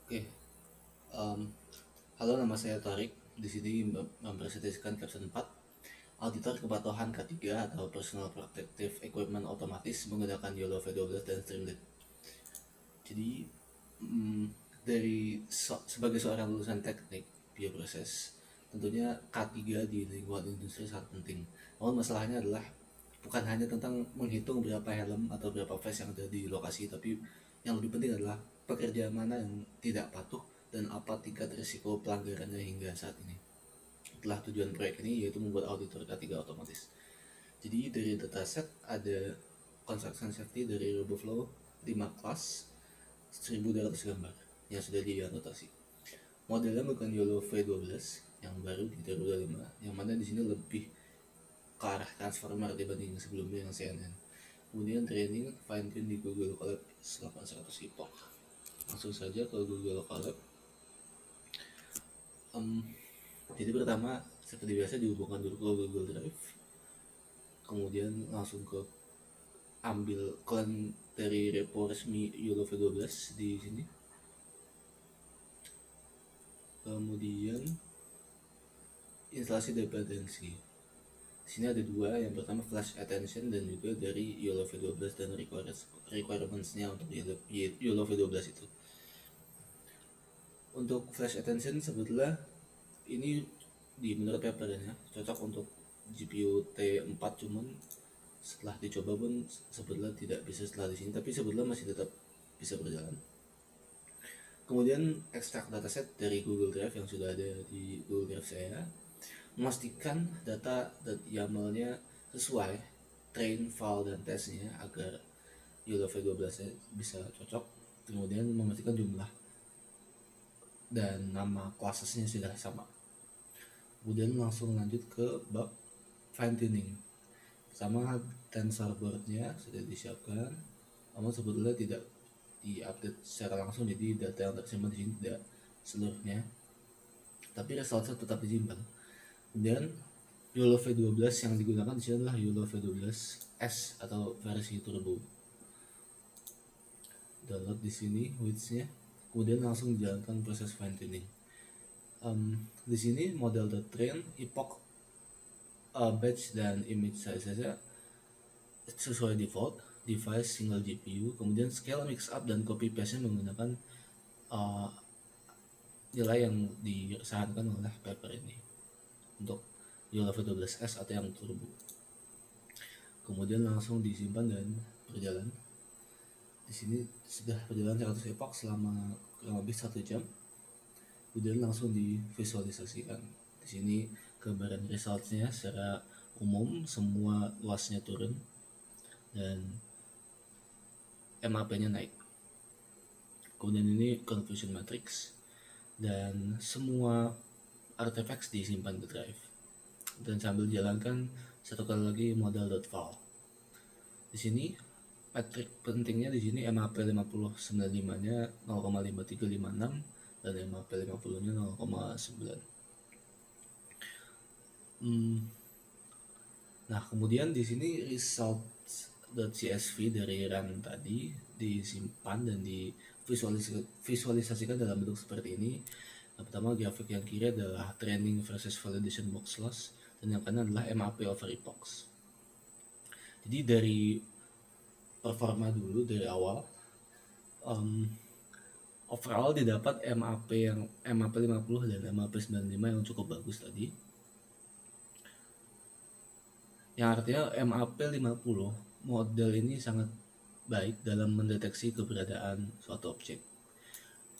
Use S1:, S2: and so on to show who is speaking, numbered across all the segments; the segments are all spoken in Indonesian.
S1: Oke, em, halo, nama saya Tarik. Di sini mempresentasikan caption 4, auditor kepatuhan K3 atau Personal Protective Equipment otomatis menggunakan YOLO V12 dan Streamlit. Jadi, mm, sebagai seorang lulusan teknik bioproses, tentunya K3 di lingkungan industri sangat penting. Namun masalahnya adalah bukan hanya tentang menghitung berapa helm atau berapa face yang ada di lokasi, tapi yang lebih penting adalah pekerjaan mana yang tidak patuh dan apa tingkat risiko pelanggarannya hingga saat ini. Itulah tujuan proyek ini, yaitu membuat auditor K3 otomatis. Jadi dari dataset ada construction safety dari RoboFlow 5 kelas 1200 gambar yang sudah dianotasi. Modelnya bukan YOLO V12 yang baru di 2025, yang mana di sini lebih ke arah transformer dibanding sebelumnya yang CNN. Kemudian training fine tune di Google Colab 800 Epoch. Langsung saja ke Google Colab. Jadi pertama seperti biasa dihubungkan dulu ke Google Drive, kemudian langsung ke ambil klan dari repo resmi YOLO V12 di sini. Kemudian instalasi dependensi. Di sini ada dua, yang pertama flash attention dan juga dari YOLO V12 dan requirements-nya untuk YOLO V12 itu. Untuk flash attention sebetulnya ini di menurut papernya cocok untuk GPU T4, cuman setelah dicoba pun sebetulnya tidak bisa setelah di sini, tapi sebetulnya masih tetap bisa berjalan. Kemudian ekstrak dataset dari Google Drive yang sudah ada di Google Drive saya, memastikan data dan YAML-nya sesuai train, file, dan tesnya agar YOLO V12 bisa cocok. Kemudian memastikan jumlah dan nama classesnya sudah sama. Kemudian langsung lanjut ke bab fine tuning. Sama tensor boardnya sudah disiapkan, namun sebetulnya tidak diupdate secara langsung, jadi data yang tersimpan di sini tidak seluruhnya, tapi resultnya tetap disimpan. Kemudian YOLO V12 yang digunakan di sini adalah YOLO V12S atau versi turbo. Download di sini widthnya, kemudian langsung dijalankan proses fine tuning. Di sini model.train, epoch, batch, dan image size saja sesuai default, device single GPU. Kemudian scale, mix up, dan copy paste menggunakan nilai yang disarankan oleh paper ini untuk YOLO V12S atau yang turbo. Kemudian langsung disimpan dan berjalan. Di sini sudah berjalan 100 epoch selama kurang lebih 1 jam. Kemudian langsung divisualisasikan. Di sini gambaran resultnya secara umum, semua luasnya turun dan MAP-nya naik. Kemudian ini confusion matrix dan semua artifacts disimpan ke drive. Dan sambil jalankan satu kali lagi model.file. Di sini metrik pentingnya di sini MAP 5095-nya 0,5356 dan MAP 50-nya 0,9. Nah, kemudian di sini results.csv dari run tadi disimpan dan divisualisasikan dalam bentuk seperti ini. Yang pertama, grafik yang kiri adalah training versus validation box loss, dan yang kanan adalah MAP over epochs. Jadi dari performa dulu dari awal, overall didapat MAP 50 dan MAP 95 yang cukup bagus tadi. Yang artinya MAP 50 model ini sangat baik dalam mendeteksi keberadaan suatu objek.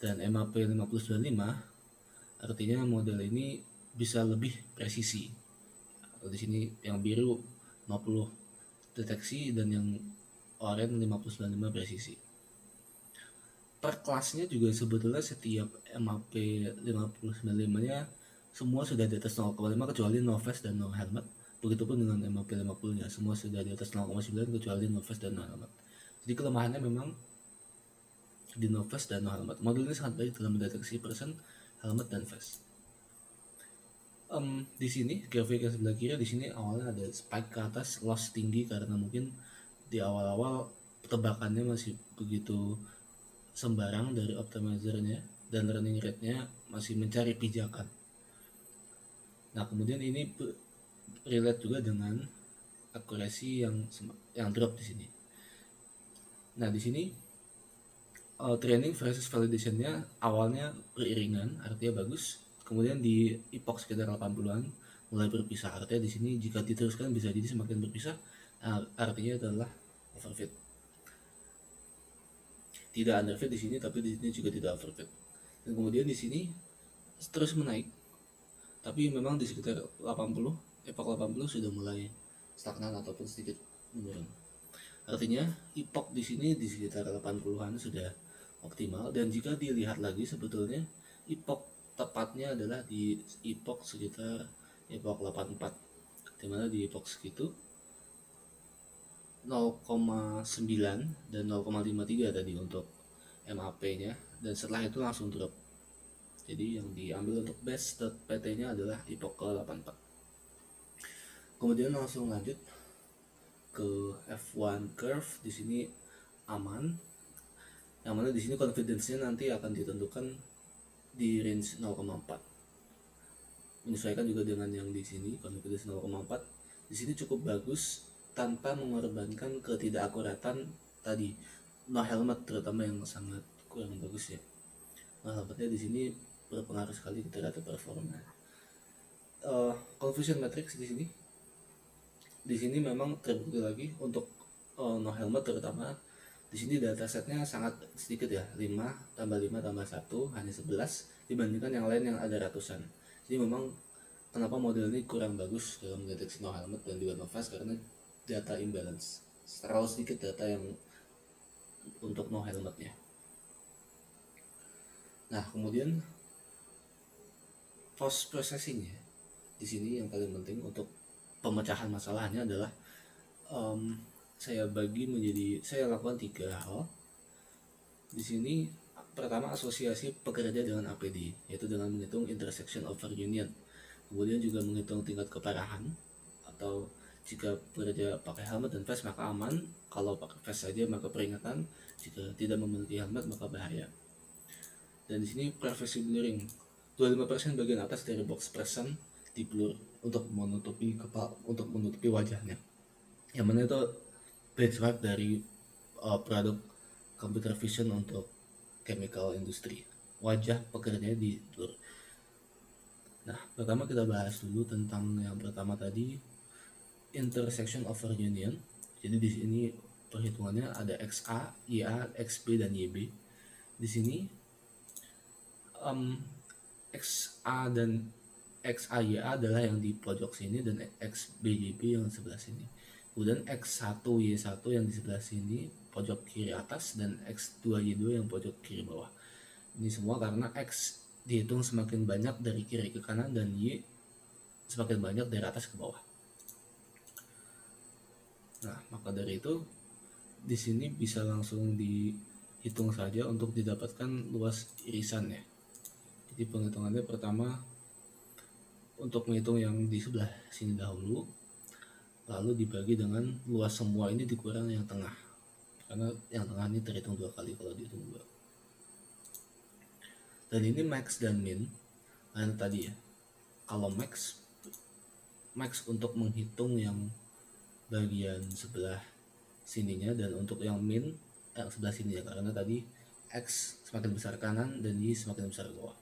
S1: Dan MAP 5095 artinya model ini bisa lebih presisi. Di sini yang biru 50 deteksi dan yang oranye 595 presisi. Per kelasnya juga sebetulnya setiap MAP 5095-nya semua sudah di atas 0,5 kecuali no face dan no helmet. Begitupun dengan MAP 50-nya, semua sudah di atas 0,9 kecuali no face dan no helmet. Jadi kelemahannya memang di no face dan no helmet. Model ini sangat baik dalam mendeteksi person, helmet, dan face. Di sini grafik yang sebelah kiri, di sini awalnya ada spike ke atas, loss tinggi karena mungkin di awal-awal tebakannya masih begitu sembarang dari optimizernya. dan running rate-nya masih mencari pijakan. Nah, kemudian ini relate juga dengan akurasi yang drop di sini. Nah, di sini training versus validation-nya awalnya beriringan, artinya bagus. Kemudian di epoch sekitar 80-an mulai berpisah. Artinya di sini jika diteruskan bisa jadi semakin berpisah. Artinya adalah overfit. Tidak underfit di sini, tapi di sini juga tidak overfit. Dan kemudian di sini terus menaik. Tapi memang di sekitar 80, epoch 80 sudah mulai stagnan ataupun sedikit menurun. Artinya epoch di sini di sekitar 80-an sudah optimal, dan jika dilihat lagi sebetulnya epoch tepatnya adalah di epoch sekitar epoch 84, dimana di epoch segitu 0,9 dan 0,53 tadi untuk MAP nya, dan setelah itu langsung drop. Jadi yang diambil untuk best PT nya adalah epoch ke 84. Kemudian langsung lanjut ke F1 curve. Di sini aman, yang mana di sini confidence-nya nanti akan ditentukan di range 0,4. Menyesuaikan juga dengan yang di sini confidence 0,4. Di sini cukup bagus tanpa mengorbankan ketidakakuratan tadi. No helmet terutama yang sangat kurang bagus ya. No helmetnya di sini berpengaruh sekali terhadap performa. Confusion matrix di sini memang terbukti lagi untuk no helmet terutama. Di sini datasetnya sangat sedikit ya, 5 tambah 5 tambah 1 hanya 11 dibandingkan yang lain yang ada ratusan. Jadi memang kenapa model ini kurang bagus dalam mendeteksi no helmet dan juga no fast, karena data imbalance, terlalu sedikit data yang untuk no helmetnya. Nah, kemudian post processing ya, di sini yang paling penting untuk pemecahan masalahnya adalah saya lakukan 3 hal. Di sini pertama, asosiasi pekerja dengan APD, yaitu dengan menghitung intersection over union. Kemudian juga menghitung tingkat keparahan, atau jika pekerja pakai helmet dan vest maka aman, kalau pakai vest saja maka peringatan, jika tidak memiliki helmet maka bahaya. Dan di sini privacy blurring, 25% bagian atas dari box present di blur untuk menutupi wajahnya. Yang mana itu benchmark dari produk computer vision untuk chemical industry. Wajah pekerjanya di blur. Nah, pertama kita bahas dulu tentang yang pertama tadi, intersection over union. Jadi di sini perhitungannya ada XA, YA, XB dan YB. Di sini XA dan XAYA adalah yang di pojok sini dan XBYB yang sebelah sini. Kemudian X1Y1 yang di sebelah sini pojok kiri atas dan X2Y2 yang pojok kiri bawah. Ini semua karena X dihitung semakin banyak dari kiri ke kanan dan Y semakin banyak dari atas ke bawah. Nah, maka dari itu di sini bisa langsung dihitung saja untuk didapatkan luas irisan ya. Jadi penghitungannya pertama untuk menghitung yang di sebelah sini dahulu, lalu dibagi dengan luas semua ini dikurang yang tengah, karena yang tengah ini terhitung 2 kali kalau dihitung 2. Dan ini max dan min. Nah tadi ya, kalau max untuk menghitung yang bagian sebelah sininya, dan untuk yang min yang sebelah sini ya, karena tadi X semakin besar kanan dan Y semakin besar bawah.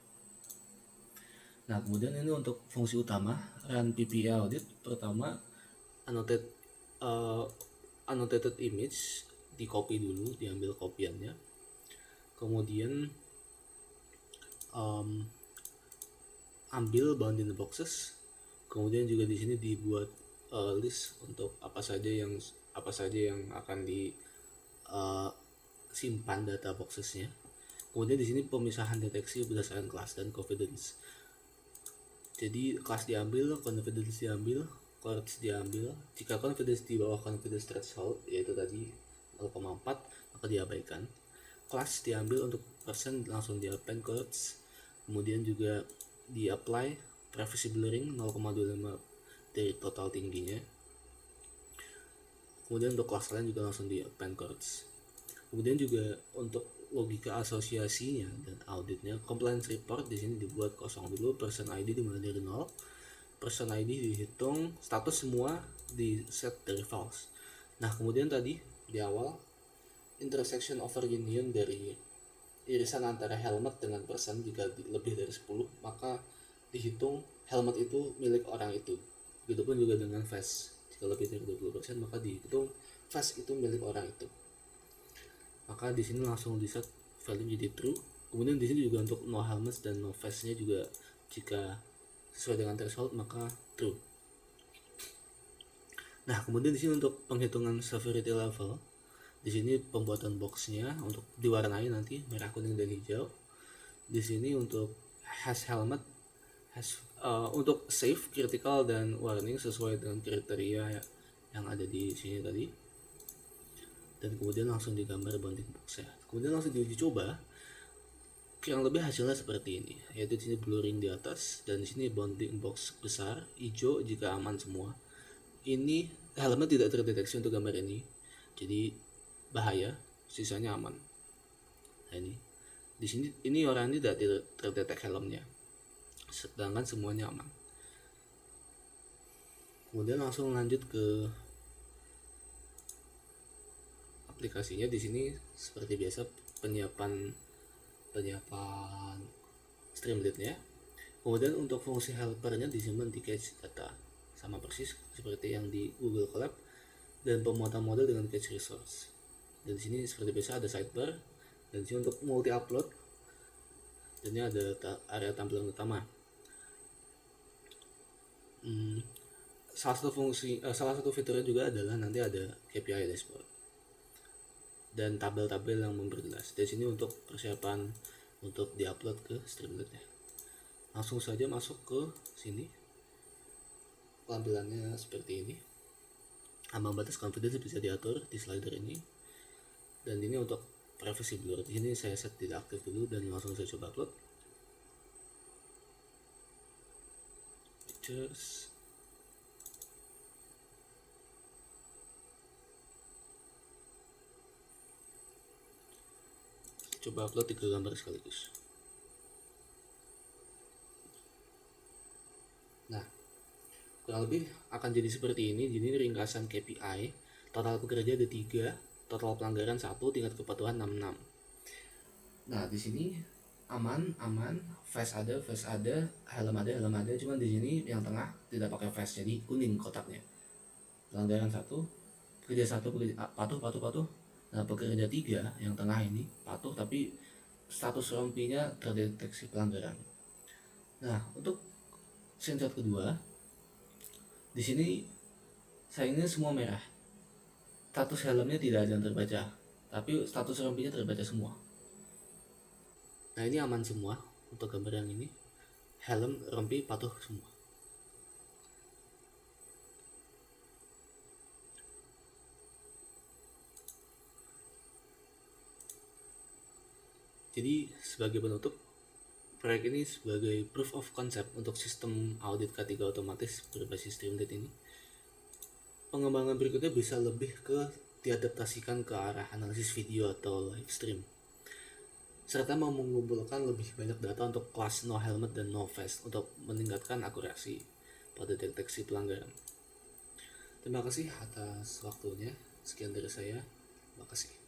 S1: Nah, kemudian ini untuk fungsi utama run PPA audit. Pertama, annotated image di copy dulu, diambil kopiannya. Kemudian ambil bounding boxes. Kemudian juga di sini dibuat list untuk apa saja yang akan disimpan data boxesnya. Kemudian di sini pemisahan deteksi berdasarkan kelas dan confidence. Jadi kelas diambil, confidence diambil, cohorts diambil. Jika confidence di bawah confidence threshold, yaitu tadi 0,4, maka diabaikan. Kelas diambil untuk persen, langsung di append cohorts. Kemudian juga di apply privacy blurring 0,25 dari total tingginya. Kemudian untuk kelas lain juga langsung di append cohorts. Kemudian juga untuk logika asosiasinya dan auditnya. Compliance report di sini dibuat kosong dulu, person ID dimulai dari 0, person ID dihitung, status semua di set dari false. Nah kemudian tadi di awal intersection over union dari irisan antara helmet dengan person, jika lebih dari 10 maka dihitung helmet itu milik orang itu. Begitupun juga dengan face, jika lebih dari 20% maka dihitung face itu milik orang itu. Maka di sini langsung di set value jadi true. Kemudian di sini juga untuk no helmets dan no face-nya juga jika sesuai dengan threshold maka true. Nah, kemudian di sini untuk penghitungan severity level, di sini pembuatan boxnya untuk diwarnai nanti merah, kuning, dan hijau. Di sini untuk has helmet, untuk safe, critical, dan warning sesuai dengan kriteria yang ada di sini tadi. Dan kemudian langsung digambar bounding boxnya. Kemudian langsung diuji coba. Kurang lebih hasilnya seperti ini, yaitu di sini blue ring di atas dan di sini bounding box besar hijau jika aman semua. Ini helmnya tidak terdeteksi untuk gambar ini, jadi bahaya, sisanya aman. Nah ini di sini ini orang ini tidak terdetek helmnya, sedangkan semuanya aman. Kemudian langsung lanjut ke aplikasinya. Di sini seperti biasa penyiapan Streamlit-nya. Kemudian untuk fungsi helpernya disimpan di cache data, sama persis seperti yang di Google Colab, dan pemuatan model dengan cache resource. Dan di sini seperti biasa ada sidebar, dan di sini untuk multi upload, dan ini ada area tampilan utama. Salah satu fiturnya juga adalah nanti ada KPI dashboard dan tabel-tabel yang memperjelas. Di sini untuk persiapan untuk diupload ke Streamlit-nya. Langsung saja masuk ke sini. Tampilannya seperti ini. Ambang batas confidence bisa diatur di slider ini. Dan ini untuk privacy blur. Di sini saya set tidak aktif dulu dan langsung saya coba upload. Pictures. Coba upload 3 gambar sekaligus. Nah, kurang lebih akan jadi seperti ini. Jadi ringkasan KPI, total pekerja ada 3, total pelanggaran 1, tingkat kepatuhan 66. Nah, di sini aman, face ada, helm ada, cuman di sini yang tengah tidak pakai face, jadi kuning kotaknya. Pelanggaran 1, pekerja 1 patuh. Nah, pekerja 3 yang tengah ini patuh tapi status rompinya terdeteksi pelanggaran. Nah, untuk screenshot kedua, di sini sayangnya semua merah. Status helmnya tidak ada yang terbaca, tapi status rompinya terbaca semua. Nah, ini aman semua untuk gambar yang ini. Helm, rompi, patuh semua. Jadi sebagai penutup, proyek ini sebagai proof of concept untuk sistem audit K3 otomatis berbasis Streamlit ini. Pengembangan berikutnya bisa lebih ke diadaptasikan ke arah analisis video atau live stream, serta mau mengumpulkan lebih banyak data untuk kelas no helmet dan no face untuk meningkatkan akurasi pada deteksi pelanggaran. Terima kasih atas waktunya. Sekian dari saya. Terima kasih.